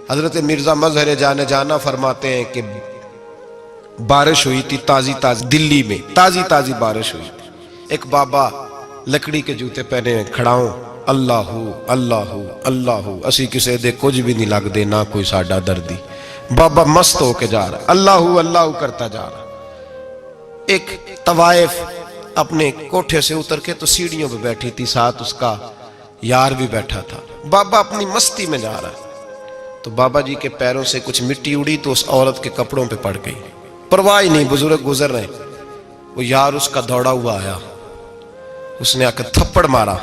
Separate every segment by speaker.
Speaker 1: حضرت مرزا مظہر جانے جانا فرماتے ہیں کہ بارش ہوئی تھی تازی تازی دلی میں، تازی تازی بارش ہوئی تھی. ایک بابا لکڑی کے جوتے پہنے کھڑا ہوں، اللہ اللہ اللہ اسی کسے دے کچھ بھی نہیں لگ دے نہ کوئی ساڈا دردی. بابا مست ہو کے جا رہا اللہ اللہ کرتا جا رہا. ایک طوائف اپنے کوٹھے سے اتر کے تو سیڑھیوں پہ بیٹھی تھی، ساتھ اس کا یار بھی بیٹھا تھا. بابا اپنی مستی میں جا رہا ہے تو بابا جی کے پیروں سے کچھ مٹی اڑی تو اس عورت کے کپڑوں پہ پڑ گئی. پرواہ نہیں، بزرگ گزر رہے. وہ یار اس کا دوڑا ہوا آیا، اس نے آ کے تھپڑ مارا.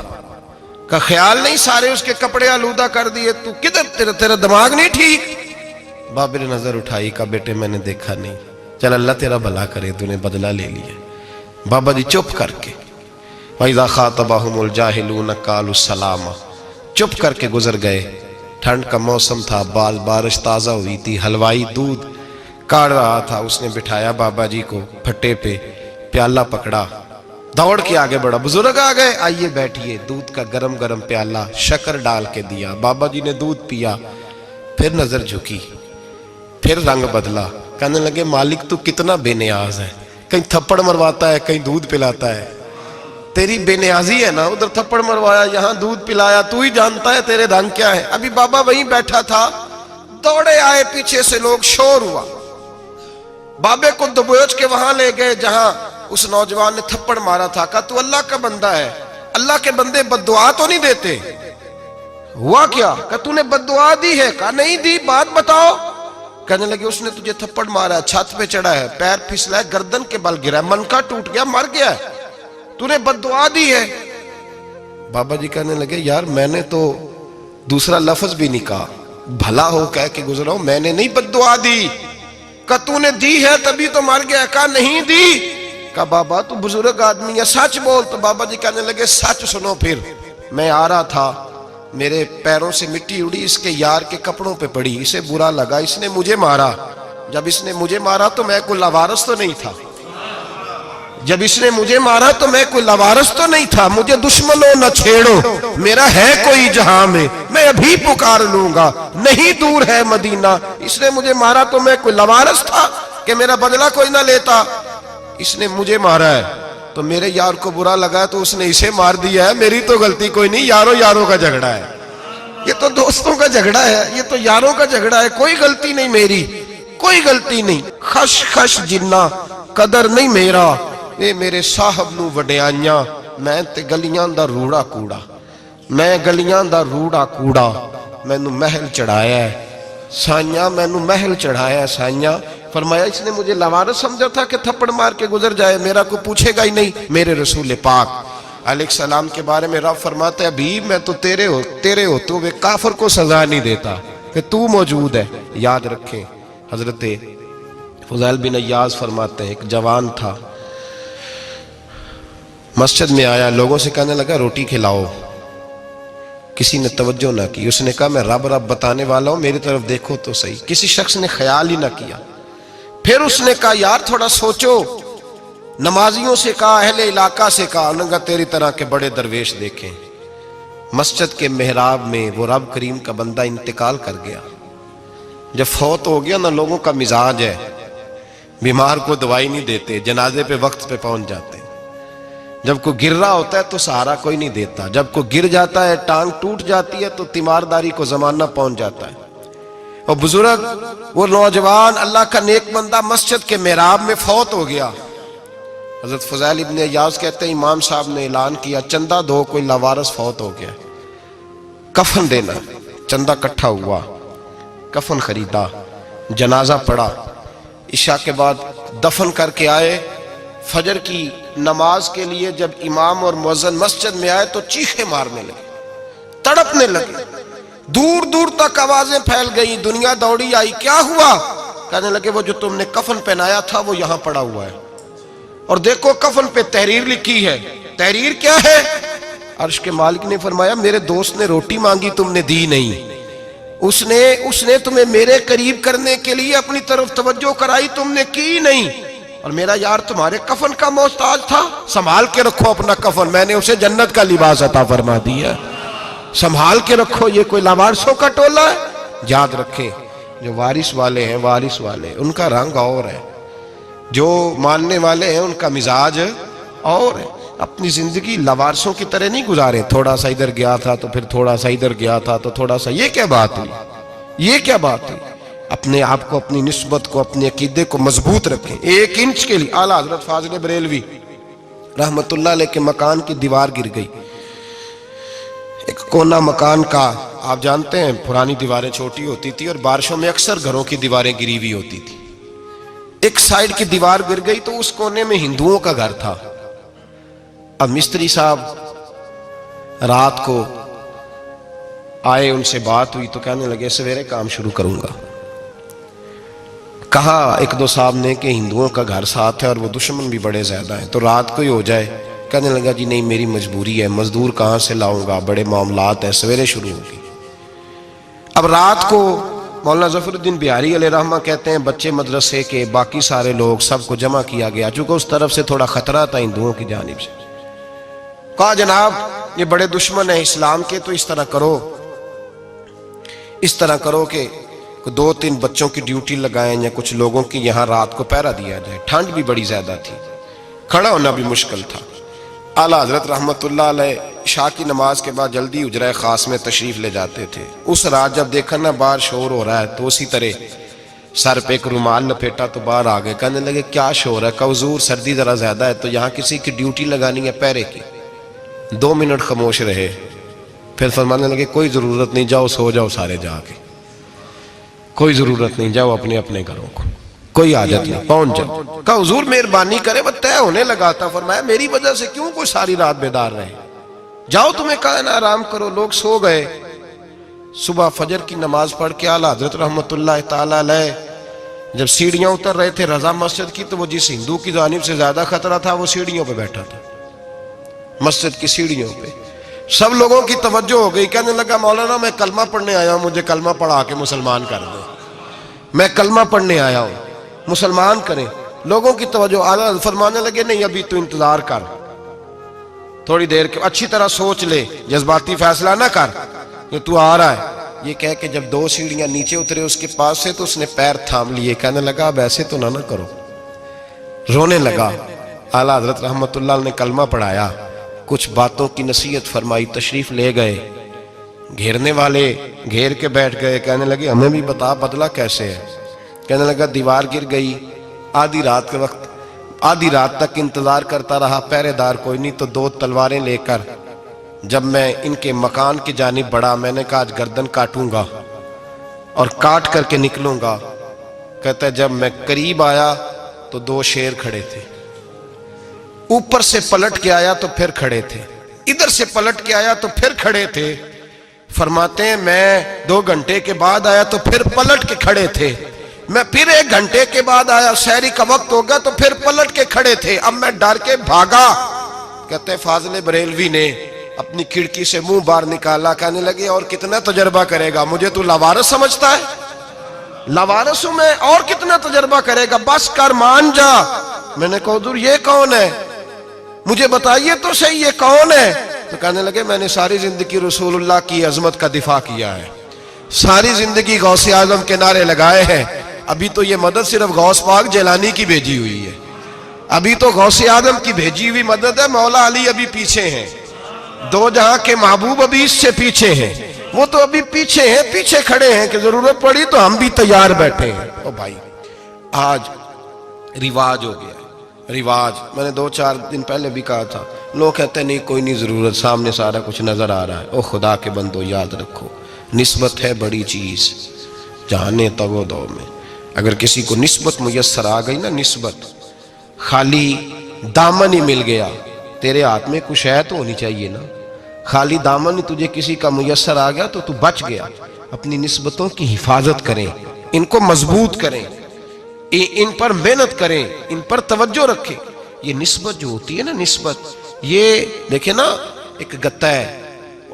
Speaker 1: کا خیال نہیں سارے اس کے کپڑے آلودہ کر دیے، تو کدھر تیرا دماغ نہیں ٹھیک؟ بابا نے نظر اٹھائی، کہا بیٹے میں نے دیکھا نہیں، چل اللہ تیرا بھلا کرے، تو نے بدلہ لے لیا. بابا جی چپ کر کے وَإِذَا خَاطَبَهُمُ الْجَاهِلُونَ قَالُوا السَّلَامَ چپ کر کے گزر گئے. ٹھنڈ کا موسم تھا، بارش تازہ ہوئی تھی، حلوائی دودھ کاڑ رہا تھا. اس نے بٹھایا بابا جی کو پھٹے پہ، پیالہ پکڑا، دوڑ کے آگے بڑھا. بزرگ آ گئے، آئیے بیٹھیے. دودھ کا گرم گرم پیالہ شکر ڈال کے دیا. بابا جی نے دودھ پیا، پھر نظر جھکی، پھر رنگ بدلا. کہنے لگے مالک تو کتنا بے نیاز ہے، کہیں تھپڑ مرواتا ہے کہیں دودھ پلاتا ہے. تیری بے نیازی ہے نا، ادھر تھپڑ مروایا یہاں دودھ پلایا، تو ہی جانتا ہے تیرے رنگ کیا ہے. ابھی بابا وہیں بیٹھا تھا، دوڑے آئے پیچھے سے لوگ، شور ہوا. بابے کو دبوچ کے وہاں لے گئے جہاں اس نوجوان نے تھپڑ مارا تھا. کہا تو اللہ کا بندہ ہے، اللہ کے بندے بد دعا تو نہیں دیتے. ہوا کیا؟ کہا تو نے بد دعا دی ہے؟ کہا نہیں دی، بات بتاؤ. کہنے لگے اس نے تجھے تھپڑ مارا ہے، چھت پہ چڑھا ہے، پیر پھسلا ہے، گردن کے بل گرا ہے، منکا ٹوٹ گیا، مر گیا ہے، تو نے بد دعا دی ہے. بابا جی کہنے لگے یار میں نے تو دوسرا لفظ بھی نہیں کہا، بھلا ہو کہہ کے گزرا ہوں، میں نے نہیں بد دعا دی. کہا تو نے دی ہے تبھی تو مر گیا. کہا نہیں دی. کہا بابا تو بزرگ آدمی ہے، سچ بول. تو بابا جی کہنے لگے سچ سنو. پھر میں آ رہا تھا، میرے پیروں سے مٹی اڑی، اس کے یار کے کپڑوں پہ پڑی، اسے برا لگا، اس نے مجھے مارا. جب اس نے مجھے مارا تو میں کوئی لاوارث تو نہیں تھا، جب اس نے مجھے مارا تو میں کوئی لاوارث تو نہیں تھا. مجھے دشمنوں نہ چھیڑو، میرا ہے کوئی جہاں میں ابھی پکار لوں گا، نہیں دور ہے مدینہ. اس نے مجھے مارا تو میں کوئی لاوارث تھا کہ میرا بدلہ کوئی نہ لیتا. اس نے مجھے مارا ہے تو میرے یار کو برا لگا تو اس نے اسے مار دیا ہے، میری تو غلطی کوئی نہیں. یاروں کا جھگڑا ہے، یہ تو دوستوں کا جھگڑا ہے، یہ تو یاروں کا جھگڑا ہے، کوئی غلطی نہیں میری، کوئی غلطی نہیں. خش خش جنہ قدر نہیں میرا، اے میرے صاحب نو وڈیاں، میں تے گلیاں دا روڑا کوڑا، میں گلیاں دا روڑا کوڑا. میں نو محل چڑھایا ہے سائیاں، میں نو محل چڑھایا ہے سائیاں. فرمایا اس نے مجھے لاوارث سمجھا تھا کہ تھپڑ مار کے گزر جائے، میرا کو پوچھے گا ہی نہیں. میرے رسول پاک علیہ السلام کے بارے میں رب فرماتا ہے ابھی میں تو تیرے ہوتے ہوئے کافر کو سزا نہیں دیتا کہ تو موجود ہے. یاد رکھیں حضرت فضیل بن عیاض فرماتے ہیں ایک جوان تھا، مسجد میں آیا، لوگوں سے کہنے لگا روٹی کھلاؤ. کسی نے توجہ نہ کی. اس نے کہا میں رب بتانے والا ہوں، میری طرف دیکھو تو صحیح. کسی شخص نے خیال ہی نہ کیا. پھر اس نے کہا یار تھوڑا سوچو. نمازیوں سے کہا، اہل علاقہ سے کہا، انہوں نے کہا تیری طرح کے بڑے درویش دیکھیں. مسجد کے محراب میں وہ رب کریم کا بندہ انتقال کر گیا. جب فوت ہو گیا نا، لوگوں کا مزاج ہے بیمار کو دوائی نہیں دیتے، جنازے پہ وقت پہ پہنچ جاتے. جب کوئی گر رہا ہوتا ہے تو سہارا کوئی نہیں دیتا، جب کوئی گر جاتا ہے ٹانگ ٹوٹ جاتی ہے تو تیمارداری کو زمانہ پہنچ جاتا ہے. اور بزرگ وہ نوجوان اللہ کا نیک بندہ مسجد کے محراب میں فوت ہو گیا. حضرت فضیل ابن عیاض کہتے ہیں امام صاحب نے اعلان کیا چندہ دو، کوئی لاوارث فوت ہو گیا، کفن دینا. چندہ کٹھا ہوا، کفن خریدا، جنازہ پڑا. عشاء کے بعد دفن کر کے آئے. فجر کی نماز کے لیے جب امام اور مؤذن مسجد میں آئے تو چیخیں مارنے لگے، تڑپنے لگے. دور دور تک آوازیں پھیل گئی، دنیا دوڑی آئی. کیا ہوا؟ کہنے لگے وہ جو تم نے کفن پہنایا تھا وہ یہاں پڑا ہوا ہے، اور دیکھو کفن پہ تحریر لکھی ہے. تحریر کیا ہے؟ عرش کے مالک نے فرمایا میرے دوست نے روٹی مانگی تم نے دی نہیں، اس نے تمہیں میرے قریب کرنے کے لیے اپنی طرف توجہ کرائی، تم نے کی نہیں. اور میرا یار تمہارے کفن کا محتاج تھا، سنبھال کے رکھو اپنا کفن، میں نے اسے جنت کا لباس عطا فرما دیا، سنبھال کے رکھو. یہ کوئی لاوارثوں کا ٹولہ ہے؟ یاد رکھیں جو وارث والے ہیں، وارث والے ان کا رنگ اور ہے، جو ماننے والے ہیں ان کا مزاج اور ہے۔ اپنی زندگی لوارثوں کی طرح نہیں گزارے، تھوڑا سا ادھر گیا تھا تو پھر تھوڑا سا ادھر گیا تھا تو تھوڑا سا، یہ کیا بات ہوئی، یہ کیا بات ہوئی؟ اپنے آپ کو، اپنی نسبت کو، اپنے عقیدے کو مضبوط رکھیں۔ 1 انچ کے لیے اعلیٰ حضرت فاضل بریلوی رحمت اللہ علیہ کے مکان کی دیوار گر گئی، ایک کونا مکان کا، آپ جانتے ہیں پرانی دیواریں چھوٹی ہوتی تھی اور بارشوں میں اکثر گھروں کی دیواریں گری ہوئی ہوتی تھی، ایک سائیڈ کی دیوار گر گئی تو اس کونے میں ہندوؤں کا گھر تھا۔ اب مستری صاحب رات کو آئے، ان سے بات ہوئی تو کہنے لگے سویرے کام شروع کروں گا۔ کہا 1-2 صاحب نے کہ ہندوؤں کا گھر ساتھ ہے اور وہ دشمن بھی بڑے زیادہ ہیں، تو رات کو ہی ہو جائے۔ کہنے لگا جی نہیں، میری مجبوری ہے، مزدور کہاں سے لاؤں گا، بڑے معاملات ہیں، سویرے شروع ہوگی۔ اب رات کو مولانا ظفر الدین بہاری علیہ رحمہ کہتے ہیں بچے مدرسے کے، باقی سارے لوگ، سب کو جمع کیا گیا، چونکہ اس طرف سے تھوڑا خطرہ تھا ہندوؤں کی جانب سے۔ کہا جناب یہ بڑے دشمن ہیں اسلام کے، تو اس طرح کرو کہ 2-3 بچوں کی ڈیوٹی لگائیں یا کچھ لوگوں کی یہاں رات کو پہرا دیا جائے، ٹھنڈ بھی بڑی زیادہ تھی، کھڑا ہونا بھی مشکل تھا۔ اعلیٰ حضرت رحمت اللہ علیہ عشاء کی نماز کے بعد جلدی حجرہ خاص میں تشریف لے جاتے تھے۔ اس رات جب دیکھا نا باہر شور ہو رہا ہے تو اسی طرح سر پہ ایک رومال لپیٹا تو باہر آ گئے، کہنے لگے کیا شور ہے؟ کہا حضور سردی ذرا زیادہ ہے تو یہاں کسی کی ڈیوٹی لگانی ہے پہرے کی۔ 2 منٹ خاموش رہے، پھر فرمانے لگے کوئی ضرورت نہیں، جاؤ سو جاؤ سارے جا کے، کوئی ضرورت نہیں، جاؤ اپنے اپنے گھروں کو، کوئی حاجت نہیں، پہنچ جاؤ۔ کہا حضور مہربانی کرے، وہ طے ہونے لگا تھا۔ فرمایا میری وجہ سے کیوں کوئی ساری رات بیدار رہے، جاؤ تمہیں کہا نا آرام کرو۔ لوگ سو گئے۔ صبح فجر کی نماز پڑھ کے اعلیٰ حضرت رحمت اللہ تعالی علیہ جب سیڑھیاں اتر رہے تھے رضا مسجد کی، تو وہ جس ہندو کی جانب سے زیادہ خطرہ تھا وہ سیڑھیوں پہ بیٹھا تھا، مسجد کی سیڑھیوں پہ۔ سب لوگوں کی توجہ ہو گئی، کہنے لگا مولانا میں کلمہ پڑھنے آیا ہوں، مجھے کلمہ پڑھا کے مسلمان کر دو، میں کلمہ پڑھنے آیا ہوں، مسلمان کریں۔ لوگوں کی توجہ، اعلیٰ فرمانے لگے نہیں ابھی تو انتظار کر، تھوڑی دیر کے اچھی طرح سوچ لے، جذباتی فیصلہ نہ کر کہ تو آ رہا ہے۔ یہ کہہ کے جب 2 سیڑھیاں نیچے اترے اس کے پاس سے تو اس نے پیر تھام لیے، کہنے لگا اب ایسے تو نہ کرو، رونے لگا۔ اعلیٰ حضرت رحمت اللہ نے کلمہ پڑھایا، کچھ باتوں کی نصیحت فرمائی، تشریف لے گئے۔ گھیرنے والے گھیر کے بیٹھ گئے، کہنے لگے ہمیں بھی بتا بدلہ کیسے ہے۔ کہنے لگا دیوار گر گئی، آدھی رات کے وقت، آدھی رات تک انتظار کرتا رہا، پہرے دار کوئی نہیں، تو 2 تلواریں لے کر جب میں ان کے مکان کی جانب بڑھا، میں نے کہا آج گردن کاٹوں گا اور کاٹ کر کے نکلوں گا۔ کہتا ہے جب میں قریب آیا تو 2 شیر کھڑے تھے، اوپر سے پلٹ کے آیا تو پھر کھڑے تھے، ادھر سے پلٹ کے آیا تو پھر کھڑے تھے۔ فرماتے ہیں میں 2 گھنٹے کے بعد آیا تو پھر پلٹ کے کھڑے تھے، میں پھر 1 گھنٹے کے بعد آیا، سحری کا وقت ہو گیا تو پھر پلٹ کے کھڑے تھے، اب میں ڈر کے بھاگا۔ کہتے ہیں فاضل بریلوی نے اپنی کھڑکی سے منہ باہر نکالا، کہنے لگے اور کتنا تجربہ کرے گا، مجھے تو لاوارث سمجھتا ہے، لاوارث ہوں میں، اور کتنا تجربہ کرے گا، بس کر مان جا۔ میں نے کہا حضور یہ کون ہے، مجھے بتائیے تو صحیح یہ کون ہے۔ تو کہنے لگے میں نے ساری زندگی رسول اللہ کی عظمت کا دفاع کیا ہے، ساری زندگی غوث اعظم کے نعرے لگائے ہیں، ابھی تو یہ مدد صرف غوث پاک جیلانی کی بھیجی ہوئی ہے، ابھی تو غوث اعظم کی بھیجی ہوئی مدد ہے، مولا علی ابھی پیچھے ہیں، 2 جہاں کے محبوب ابھی اس سے پیچھے ہیں، وہ تو ابھی پیچھے ہیں، پیچھے کھڑے ہیں کہ ضرورت پڑی تو ہم بھی تیار بیٹھے ہیں۔ او بھائی آج رواج ہو گیا، رواج، میں نے 2-4 دن پہلے بھی کہا تھا، لوگ کہتے ہیں نہیں کوئی نہیں ضرورت، سامنے سارا کچھ نظر آ رہا ہے۔ او خدا کے بندو یاد رکھو، نسبت ہے بڑی چیز، جہانے تگو دو میں، اگر کسی کو نسبت میسر آ گئی نا، نسبت، خالی دامن ہی مل گیا، تیرے ہاتھ میں کچھ ہے تو ہونی چاہیے نا، خالی دامن ہی تجھے کسی کا میسر آ گیا تو بچ گیا۔ اپنی نسبتوں کی حفاظت کریں، ان کو مضبوط کریں، ان پر محنت کریں، ان پر توجہ رکھیں۔ یہ نسبت جو ہوتی ہے نا، نسبت، یہ دیکھیں نا ایک گتا ہے،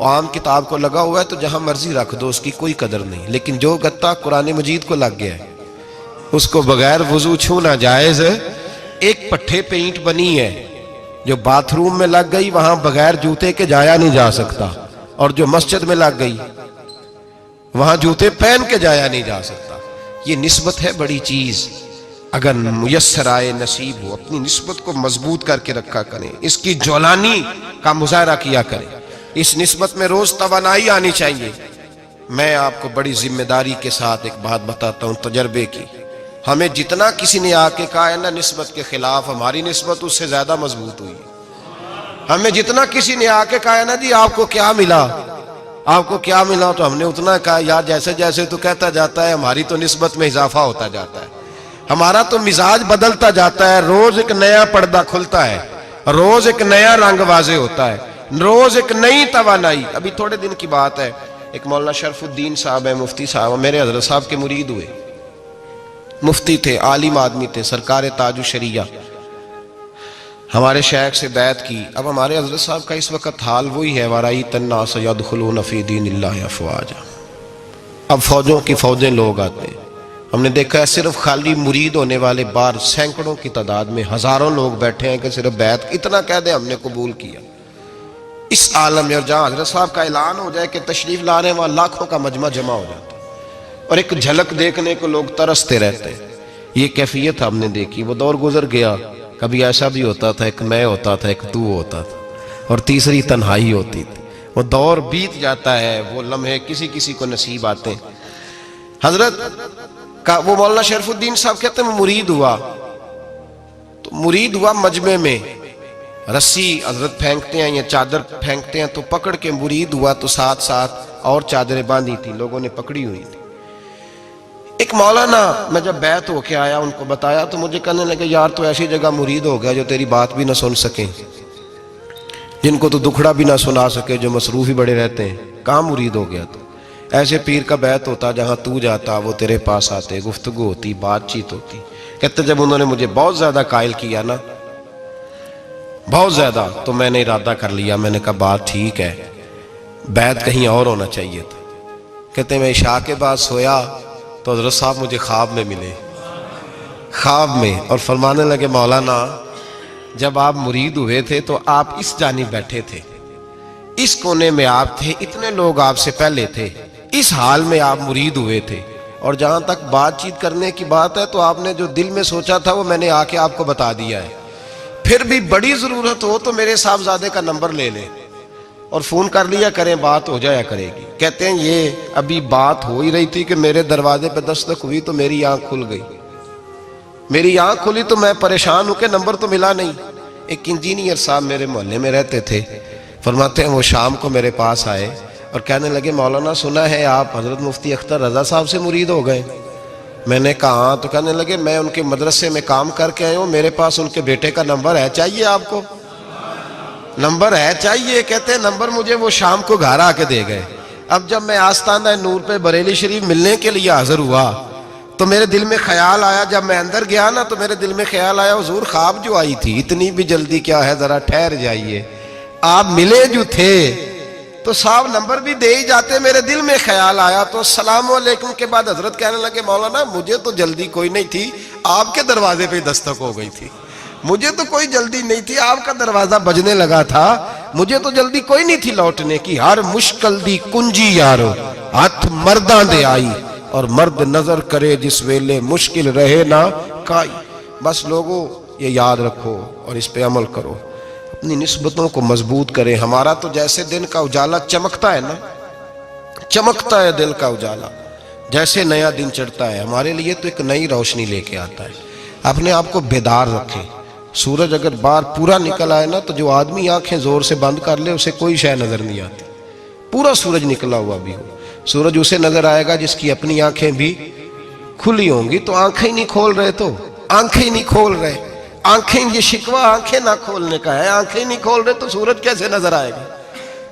Speaker 1: عام کتاب کو لگا ہوا ہے تو جہاں مرضی رکھ دو، اس کی کوئی قدر نہیں، لیکن جو گتا قرآن مجید کو لگ گیا ہے اس کو بغیر وضو چھونا جائز ہے۔ ایک پٹھے پہ اینٹ بنی ہے، جو باتھ روم میں لگ گئی وہاں بغیر جوتے کے جایا نہیں جا سکتا، اور جو مسجد میں لگ گئی وہاں جوتے پہن کے جایا نہیں جا سکتا. یہ نسبت ہے بڑی چیز. اگر میسر آئے نصیب ہو اپنی نسبت کو مضبوط کر کے رکھا کریں, اس کی جولانی کا مظاہرہ کیا کریں. اس نسبت میں روز توانائی آنی چاہیے. میں آپ کو بڑی ذمہ داری کے ساتھ ایک بات بتاتا ہوں تجربے کی. ہمیں جتنا کسی نے آ کے کہا ہے نا نسبت کے خلاف, ہماری نسبت اس سے زیادہ مضبوط ہوئی. ہمیں جتنا کسی نے آ کے کہا ہے نا جی آپ کو کیا ملا, آپ کو کیا ملا, تو ہم نے اتنا کہا یار جیسے جیسے تو کہتا جاتا ہے ہماری تو نسبت میں اضافہ ہوتا جاتا ہے, ہمارا تو مزاج بدلتا جاتا ہے, روز ایک نیا پردہ کھلتا ہے, روز ایک نیا رنگ واضح ہوتا ہے, روز ایک نئی توانائی. ابھی تھوڑے دن کی بات ہے, ایک مولانا شرف الدین صاحب ہے, مفتی صاحب, میرے حضرت صاحب کے مرید ہوئے. مفتی تھے, عالم آدمی تھے, سرکار تاج الشریعہ, ہمارے شیخ سے بیعت کی. اب ہمارے حضرت صاحب کا اس وقت حال وہی ہے, وَرَأَيْتَ النَّاسَ يَدْخُلُونَ فِي دِينِ اللَّهِ أَفْوَاجًا. اب فوجوں کی فوجیں لوگ آتے ہیں. ہم نے دیکھا ہے صرف خالی مرید ہونے والے بار سینکڑوں کی تعداد میں ہزاروں لوگ بیٹھے ہیں کہ صرف بیعت اتنا کہہ دیں ہم نے قبول کیا. اس عالم میں اور جہاں حضرت صاحب کا اعلان ہو جائے کہ تشریف لا رہے ہیں وہاں لاکھوں کا مجمع جمع ہو جاتا ہے اور ایک جھلک دیکھنے کو لوگ ترستے رہتے ہیں. یہ کیفیت ہم نے دیکھی. وہ دور گزر گیا, کبھی ایسا بھی ہوتا تھا ایک میں ہوتا تھا, ایک تو ہوتا تھا, اور تیسری تنہائی ہوتی تھی. وہ دور بیت جاتا ہے, وہ لمحے کسی کسی کو نصیب آتے ہیں. حضرت کا وہ مولانا شرف الدین صاحب کہتے ہیں مرید ہوا, تو مرید ہوا مجمع میں, رسی حضرت پھینکتے ہیں یا چادر پھینکتے ہیں تو پکڑ کے مرید ہوا, تو ساتھ ساتھ اور چادریں باندھی تھی, لوگوں نے پکڑی ہوئی تھی. ایک مولانا, میں جب بیعت ہو کے آیا ان کو بتایا تو مجھے کہنے لگے یار تو ایسی جگہ مرید ہو گیا جو تیری بات بھی نہ سن سکیں, جن کو تو دکھڑا بھی نہ سنا سکے, جو مصروف ہی بڑے رہتے ہیں, کہاں مرید ہو گیا؟ تو ایسے پیر کا بیعت ہوتا جہاں تو جاتا وہ تیرے پاس آتے, گفتگو ہوتی, بات چیت ہوتی. کہتے جب انہوں نے مجھے بہت زیادہ قائل کیا نا, بہت زیادہ, تو میں نے ارادہ کر لیا, میں نے کہا بات ٹھیک ہے, بیعت کہیں اور ہونا چاہیے تھا. کہتے میں عشاء کے بعد سویا تو حضرت صاحب مجھے خواب میں ملے, خواب میں, اور فرمانے لگے مولانا جب آپ مرید ہوئے تھے تو آپ اس جانب بیٹھے تھے, اس کونے میں آپ تھے, اتنے لوگ آپ سے پہلے تھے, اس حال میں آپ مرید ہوئے تھے, اور جہاں تک بات چیت کرنے کی بات ہے تو آپ نے جو دل میں سوچا تھا وہ میں نے آ کے آپ کو بتا دیا ہے. پھر بھی بڑی ضرورت ہو تو میرے صاحبزادے کا نمبر لے لیں اور فون کر لیا کریں, بات ہو جایا کرے گی. کہتے ہیں یہ ابھی بات ہو ہی رہی تھی کہ میرے دروازے پہ دستک ہوئی تو میری آنکھ کھل گئی, میری آنکھ کھلی تو میں پریشان ہوں کہ نمبر تو ملا نہیں. ایک انجینئر صاحب میرے محلے میں رہتے تھے, فرماتے ہیں وہ شام کو میرے پاس آئے اور کہنے لگے مولانا سنا ہے آپ حضرت مفتی اختر رضا صاحب سے مرید ہو گئے. میں نے کہا ہاں. تو کہنے لگے میں ان کے مدرسے میں کام کر کے آئے ہوں, میرے پاس ان کے بیٹے کا نمبر ہے, چاہیے آپ کو؟ نمبر ہے چاہیے. کہتے ہیں نمبر مجھے وہ شام کو گھر آ کے دے گئے. اب جب میں آستانہ نور پہ بریلی شریف ملنے کے لیے حاضر ہوا تو میرے دل میں خیال آیا, جب میں اندر گیا نا تو میرے دل میں خیال آیا حضور خواب جو آئی تھی اتنی بھی جلدی کیا ہے, ذرا ٹھہر جائیے, آپ ملے جو تھے تو صاحب نمبر بھی دے ہی جاتے. میرے دل میں خیال آیا تو السلام علیکم کے بعد حضرت کہنے لگے مولانا مجھے تو جلدی کوئی نہیں تھی, آپ کے دروازے پہ دستک ہو گئی تھی, مجھے تو کوئی جلدی نہیں تھی, آپ کا دروازہ بجنے لگا تھا, مجھے تو جلدی کوئی نہیں تھی لوٹنے کی. ہر مشکل دی کنجی یارو ہاتھ مرداں دے آئی, اور مرد نظر کرے جس ویلے مشکل رہے نہ کائی. بس لوگوں یہ یاد رکھو اور اس پہ عمل کرو, اپنی نسبتوں کو مضبوط کریں. ہمارا تو جیسے دن کا اجالا چمکتا ہے نا, چمکتا ہے دل کا اجالا, جیسے نیا دن چڑھتا ہے ہمارے لیے تو ایک نئی روشنی لے کے آتا ہے. اپنے آپ کو بیدار رکھیں. سورج اگر باہر پورا نکل آئے نا تو جو آدمی آنکھیں زور سے بند کر لے اسے کوئی شے نظر نہیں آتی. پورا سورج نکلا ہوا بھی ہو, سورج اسے نظر آئے گا جس کی اپنی آنکھیں بھی کھلی ہوں گی. تو آنکھیں نہیں کھول رہے, تو آنکھیں نہیں کھول رہے, آنکھیں, یہ شکوہ آنکھیں نہ کھولنے کا ہے, آنکھیں نہیں کھول رہے تو سورج کیسے نظر آئے گا.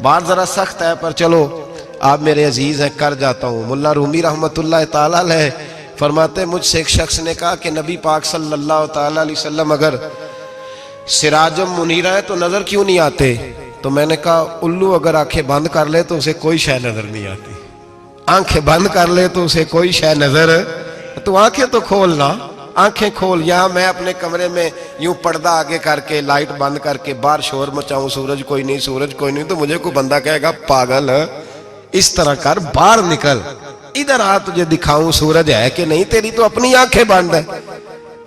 Speaker 1: بات ذرا سخت ہے پر چلو آپ میرے عزیز ہیں, کر جاتا ہوں. ملا رومی رحمت اللہ تعالیٰ علیہ فرماتے مجھ سے ایک شخص نے کہا کہ نبی پاک صلی اللہ تعالیٰ علیہ وسلم اگر سراجم منیرہ ہے تو نظر کیوں نہیں آتے؟ تو میں نے کہا الو اگر آنکھیں بند کر لے تو اسے کوئی شے نظر نہیں آتی, آنکھیں بند کر لے تو اسے کوئی شے نظر, تو آنکھیں تو کھولنا, آنکھیں کھول. یہاں میں اپنے کمرے میں یوں پردہ آگے کر کے لائٹ بند کر کے باہر شور مچاؤں, سورج کوئی نہیں, سورج کوئی نہیں, تو مجھے کوئی بندہ کہے گا پاگل, اس طرح کر, باہر نکل, ادھر آ تجھے دکھاؤں سورج ہے کہ نہیں، تیری تو اپنی آنکھیں بند ہے۔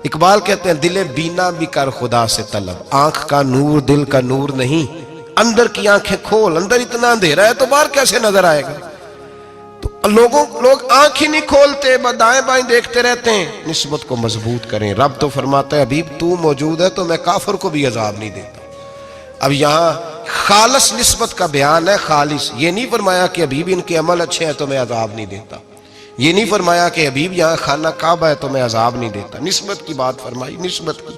Speaker 1: اقبال کہتے ہیں دل بینا بھی کر خدا سے طلب، آنکھ کا نور دل کا نور نہیں، اندر کی آنکھیں کھول، اندر اتنا اندھیرا ہے تو باہر کیسے نظر آئے گا؟ تو لوگ آنکھ ہی نہیں کھولتے، دائیں بائیں دیکھتے رہتے ہیں۔ نسبت کو مضبوط کریں۔ رب تو فرماتا ہے حبیب تو موجود ہے تو میں کافر کو بھی عذاب نہیں دیتا۔ اب یہاں خالص نسبت کا بیان ہے، خالص، یہ نہیں فرمایا کہ حبیب ان کے عمل اچھے ہیں تو میں عذاب نہیں دیتا، یہ نہیں فرمایا کہ حبیب یہاں خانہ کعبہ ہے تو میں عذاب نہیں دیتا، نسبت کی بات فرمائی، نسبت کی۔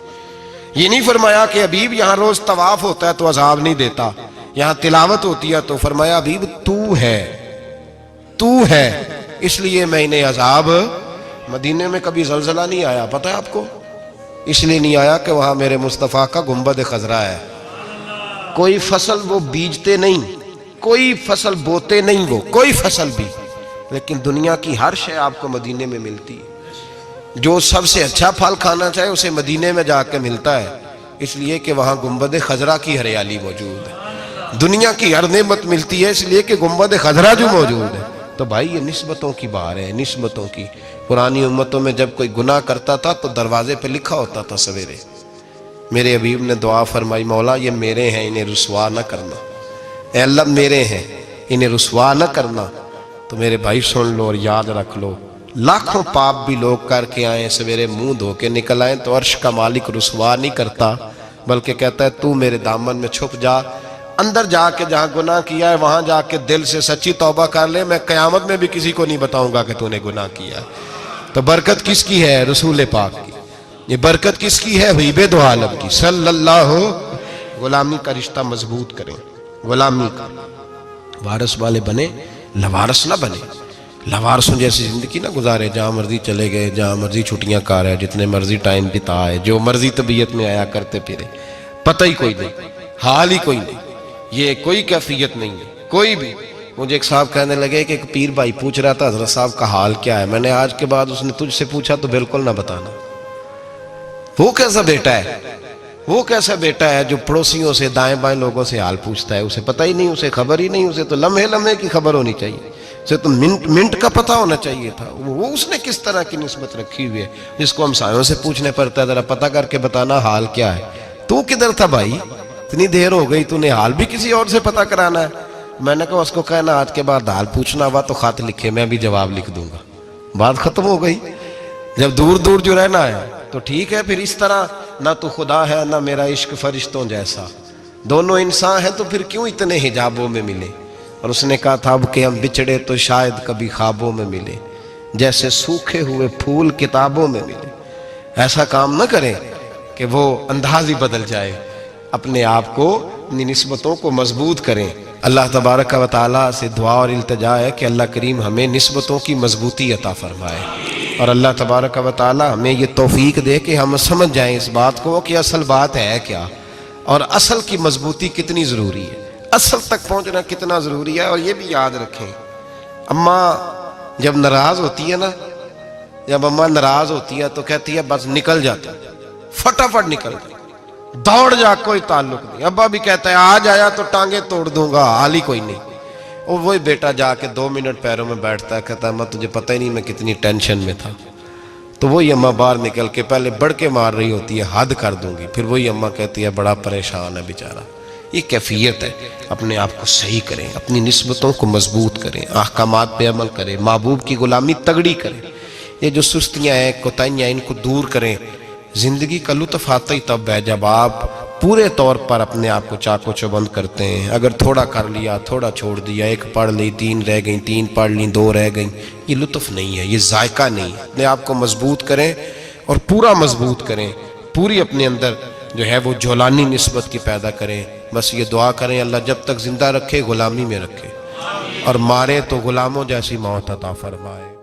Speaker 1: یہ نہیں فرمایا کہ حبیب یہاں روز طواف ہوتا ہے تو عذاب نہیں دیتا، یہاں تلاوت ہوتی ہے تو فرمایا حبیب تو ہے اس لیے میں انہیں عذاب۔ مدینے میں کبھی زلزلہ نہیں آیا، پتہ ہے آپ کو؟ اس لیے نہیں آیا کہ وہاں میرے مصطفیٰ کا گنبد خضرا ہے۔ کوئی فصل وہ بیجتے نہیں، کوئی فصل بوتے نہیں، وہ کوئی فصل بھی، لیکن دنیا کی ہر شے آپ کو مدینے میں ملتی ہے۔ جو سب سے اچھا پھل کھانا چاہے اسے مدینے میں جا کے ملتا ہے، اس لیے کہ وہاں گنبد خضرا کی ہریالی موجود ہے۔ دنیا کی ہر نعمت ملتی ہے اس لیے کہ گنبد خضرا جو موجود ہے۔ تو بھائی یہ نسبتوں کی بات ہے، نسبتوں کی۔ پرانی امتوں میں جب کوئی گناہ کرتا تھا تو دروازے پہ لکھا ہوتا تھا سویرے، میرے حبیب نے دعا فرمائی مولا یہ میرے ہیں انہیں رسوا نہ کرنا، اے اللہ میرے ہیں انہیں رسوا نہ کرنا۔ تو میرے بھائی سن لو اور یاد رکھ لو، لاکھوں پاپ بھی لوگ کر کے آئیں، سویرے منہ دھو کے نکل آئیں تو عرش کا مالک رسوا نہیں کرتا، بلکہ کہتا ہے تو میرے دامن میں چھپ جا، اندر جا کے جہاں گناہ کیا ہے وہاں جا کے دل سے سچی توبہ کر لے، میں قیامت میں بھی کسی کو نہیں بتاؤں گا کہ تو نے گناہ کیا ہے۔ تو برکت کس کی ہے؟ رسول پاک کی۔ یہ برکت کس کی ہے؟ حبیب دو عالم کی صلی اللہ۔ غلامی کا رشتہ مضبوط کریں، غلامی کا وارث والے بنے، لوارث نہ بنے۔ لوارثوں جیسی زندگی نہ گزارے، جہاں مرضی چلے گئے، جہاں مرضی چھٹیاں کار ہے، جتنے مرضی ٹائم بتائے، جو مرضی طبیعت میں آیا کرتے پھرے، پتہ ہی کوئی نہیں، حال ہی کوئی نہیں، یہ کوئی کیفیت نہیں ہے کوئی بھی۔ مجھے ایک صاحب کہنے لگے کہ ایک پیر بھائی پوچھ رہا تھا حضرت صاحب کا حال کیا ہے، میں نے آج کے بعد اس نے تجھ سے پوچھا تو بالکل نہ بتانا۔ وہ کیسا بیٹا ہے، وہ کیسا بیٹا ہے جو پڑوسیوں سے دائیں بائیں لوگوں سے حال پوچھتا ہے، اسے پتہ ہی نہیں، اسے خبر ہی نہیں، اسے تو لمحے لمحے کی خبر ہونی چاہیے، اسے تو منٹ منٹ کا پتہ ہونا چاہیے تھا۔ وہ اس نے کس طرح کی نسبت رکھی ہوئی ہے جس کو ہم سایوں سے پوچھنے پڑتا ہے ذرا پتہ کر کے بتانا حال کیا ہے۔ تو کدھر تھا بھائی، اتنی دیر ہو گئی، تو نے حال بھی کسی اور سے پتہ کرانا ہے؟ میں نے کہا اس کو کہنا آج کے بعد حال پوچھنا ہوا تو خط لکھے، میں بھی جواب لکھ دوں گا، بات ختم ہو گئی۔ جب دور دور جو رہنا ہے تو ٹھیک ہے، پھر اس طرح نہ تو خدا ہے نہ میرا عشق فرشتوں جیسا، دونوں انسان ہیں تو پھر کیوں اتنے حجابوں میں ملے؟ اور اس نے کہا تھا اب کہ ہم بچھڑے تو شاید کبھی خوابوں میں ملے، جیسے سوکھے ہوئے پھول کتابوں میں ملے۔ ایسا کام نہ کریں کہ وہ انداز ہی بدل جائے، اپنے آپ کو، اپنی نسبتوں کو مضبوط کریں۔ اللہ تبارک و تعالیٰ سے دعا اور التجا ہے کہ اللہ کریم ہمیں نسبتوں کی مضبوطی عطا فرمائے، اور اللہ تبارک و تعالیٰ ہمیں یہ توفیق دے کہ ہم سمجھ جائیں اس بات کو کہ اصل بات ہے کیا، اور اصل کی مضبوطی کتنی ضروری ہے، اصل تک پہنچنا کتنا ضروری ہے۔ اور یہ بھی یاد رکھیں، اماں جب ناراض ہوتی ہے نا، جب اماں ناراض ہوتی ہے تو کہتی ہے بس نکل جاتا، فٹافٹ نکل جاتا، دوڑ جا، کوئی تعلق نہیں۔ ابا بھی کہتا ہے آج آیا تو ٹانگیں توڑ دوں گا، حال ہی کوئی نہیں۔ اور وہی بیٹا جا کے 2 منٹ پیروں میں بیٹھتا ہے، کہتا ہے اماں تجھے پتہ ہی نہیں میں کتنی ٹینشن میں تھا۔ تو وہی اماں باہر نکل کے پہلے بڑھ کے مار رہی ہوتی ہے حد کر دوں گی، پھر وہی اماں کہتی ہے بڑا پریشان ہے بیچارہ۔ یہ کیفیت ہے، اپنے آپ کو صحیح کریں، اپنی نسبتوں کو مضبوط کریں، احکامات پہ عمل کریں، محبوب کی غلامی تگڑی کریں۔ یہ جو سستیاں ہیں، کوتاہیاں، ان کو دور کریں۔ زندگی کا لطف آتا ہی تب ہے جب آپ پورے طور پر اپنے آپ کو چاق و چوبند کرتے ہیں۔ اگر تھوڑا کر لیا، تھوڑا چھوڑ دیا، 1 پڑھ لی، 3 رہ گئیں، 3 پڑھ لیں، 2 رہ گئیں، یہ لطف نہیں ہے، یہ ذائقہ نہیں ہے۔ اپنے آپ کو مضبوط کریں اور پورا مضبوط کریں، پوری اپنے اندر جو ہے وہ جولانی نسبت کی پیدا کریں۔ بس یہ دعا کریں اللہ جب تک زندہ رکھے غلامی میں رکھے، اور مارے تو غلاموں جیسی موت عطا فرمائے۔